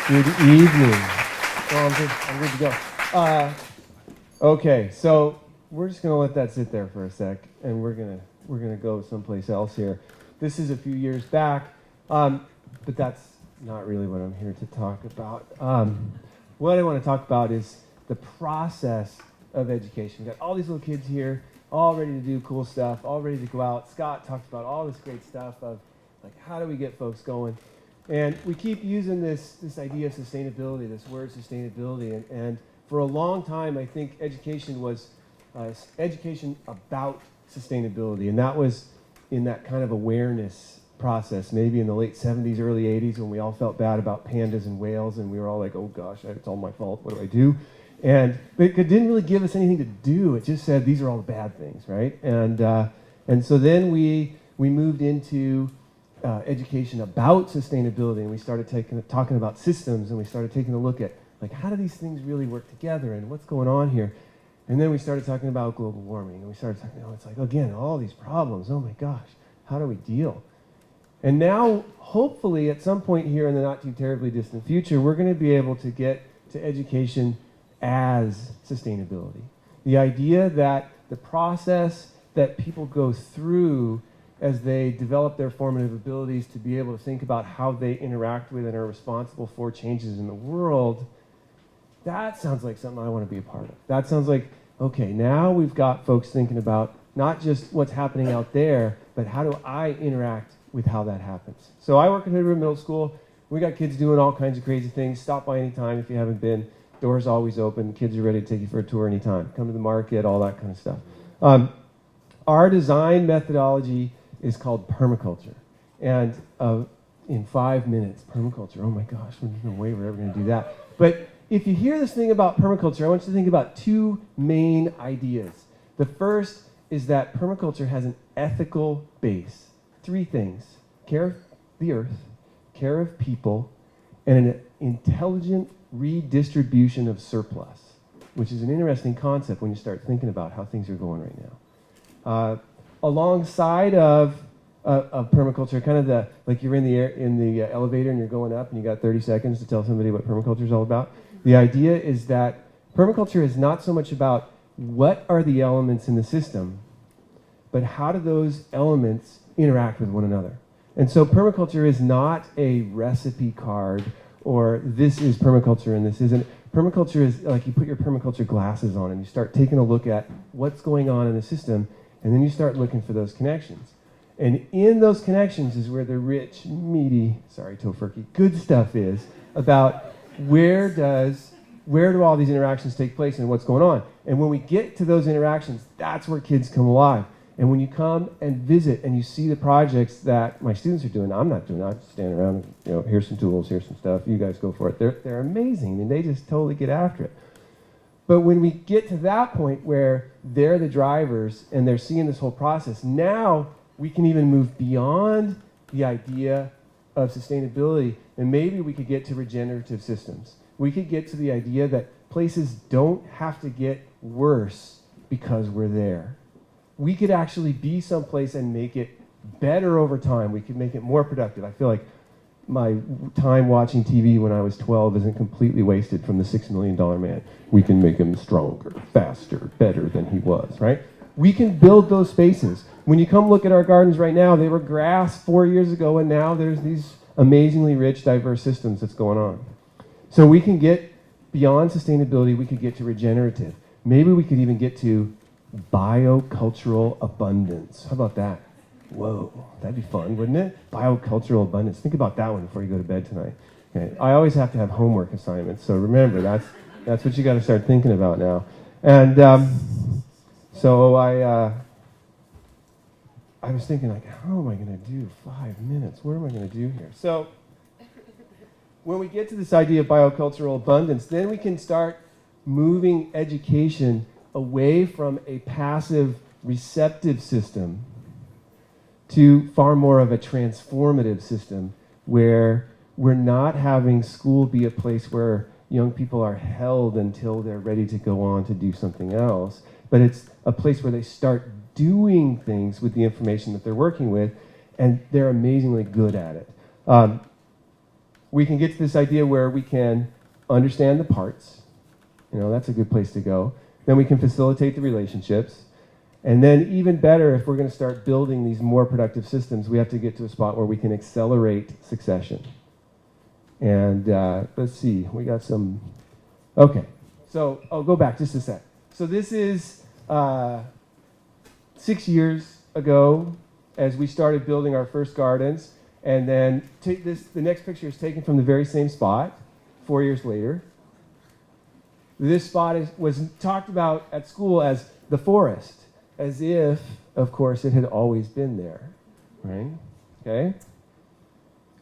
Good evening. Oh, I'm good to go. Okay, so we're just gonna let that sit there for a sec, and we're gonna go someplace else here. This is a few years back, but that's not really what I'm here to talk about. What I want to talk about is the process of education. We've got all these little kids here, all ready to do cool stuff, all ready to go out. Scott talked about all this great stuff of like how do we get folks going. And we keep using this idea of sustainability, this word sustainability, and for a long time I think education was education about sustainability, and that was in that kind of awareness process, maybe in the late 70s, early 80s, when we all felt bad about pandas and whales, and we were all like, oh gosh, it's all my fault, what do I do? And it didn't really give us anything to do, it just said these are all the bad things, right? And so then we moved into education about sustainability, and we started talking about systems, and we started taking a look at like how do these things really work together and what's going on here. And then we started talking about global warming, and we started talking, it's like, again, all these problems, oh my gosh, how do we deal? And now, hopefully, at some point here in the not too terribly distant future, we're going to be able to get to education as sustainability. The idea that the process that people go through as they develop their formative abilities to be able to think about how they interact with and are responsible for changes in the world, that sounds like something I want to be a part of. That sounds like, okay, now we've got folks thinking about not just what's happening out there, but how do I interact with how that happens. So I work at Hood Middle School. We got kids doing all kinds of crazy things. Stop by anytime if you haven't been. Doors always open. Kids are ready to take you for a tour anytime. Come to the market, all that kind of stuff. Our design methodology is called permaculture. And in 5 minutes, permaculture, oh my gosh, there's no way we're ever going to do that. But if you hear this thing about permaculture, I want you to think about two main ideas. The first is that permaculture has an ethical base. Three things: care of the earth, care of people, and an intelligent redistribution of surplus, which is an interesting concept when you start thinking about how things are going right now. Alongside of permaculture, kind of like you're in the elevator and you're going up and you got 30 seconds to tell somebody what permaculture is all about. The idea is that permaculture is not so much about what are the elements in the system, but how do those elements interact with one another. And so permaculture is not a recipe card or this is permaculture and this isn't. Permaculture is like you put your permaculture glasses on and you start taking a look at what's going on in the system, and then you start looking for those connections. And in those connections is where the rich, meaty, sorry, tofurkey, good stuff is about where do all these interactions take place and what's going on. And when we get to those interactions, that's where kids come alive. And when you come and visit and you see the projects that my students are doing, I'm not doing it, I'm just standing around, here's some tools, here's some stuff, you guys go for it. They're amazing, and they just totally get after it. But when we get to that point where they're the drivers and they're seeing this whole process, now we can even move beyond the idea of sustainability, and maybe we could get to regenerative systems. We could get to the idea that places don't have to get worse because we're there. We could actually be someplace and make it better over time. We could make it more productive. I feel like my time watching TV when I was 12 isn't completely wasted from the $6 Million Man. We can make him stronger, faster, better than he was, right? We can build those spaces. When you come look at our gardens right now, they were grass 4 years ago, and now there's these amazingly rich, diverse systems that's going on. So we can get beyond sustainability, we could get to regenerative. Maybe we could even get to biocultural abundance. How about that? Whoa, that'd be fun, wouldn't it? Biocultural abundance. Think about that one before you go to bed tonight. Okay. I always have to have homework assignments, so remember, that's what you got to start thinking about now. And so I was thinking, like, how am I going to do 5 minutes? What am I going to do here? So when we get to this idea of biocultural abundance, then we can start moving education away from a passive, receptive system to far more of a transformative system where we're not having school be a place where young people are held until they're ready to go on to do something else, but it's a place where they start doing things with the information that they're working with, and they're amazingly good at it. we can get to this idea where we can understand the parts. You know, that's a good place to go. Then we can facilitate the relationships. And then even better, if we're going to start building these more productive systems, we have to get to a spot where we can accelerate succession. And let's see, we got some, okay. So I'll go back just a sec. So this is 6 years ago as we started building our first gardens. And then the next picture is taken from the very same spot 4 years later. This spot was talked about at school as the forest, as if, of course, it had always been there, right? Okay?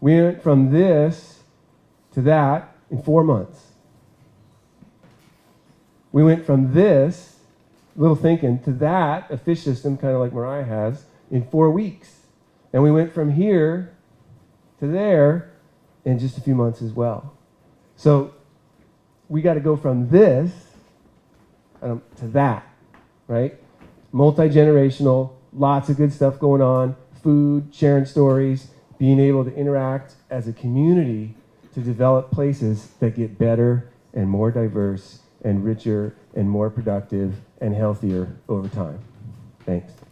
We went from this to that in 4 months. We went from this, little thinking, to that, a fish system, kind of like Mariah has, in 4 weeks. And we went from here to there in just a few months as well. So we got to go from this to that, right? Multi-generational, lots of good stuff going on, food, sharing stories, being able to interact as a community to develop places that get better and more diverse and richer and more productive and healthier over time. Thanks.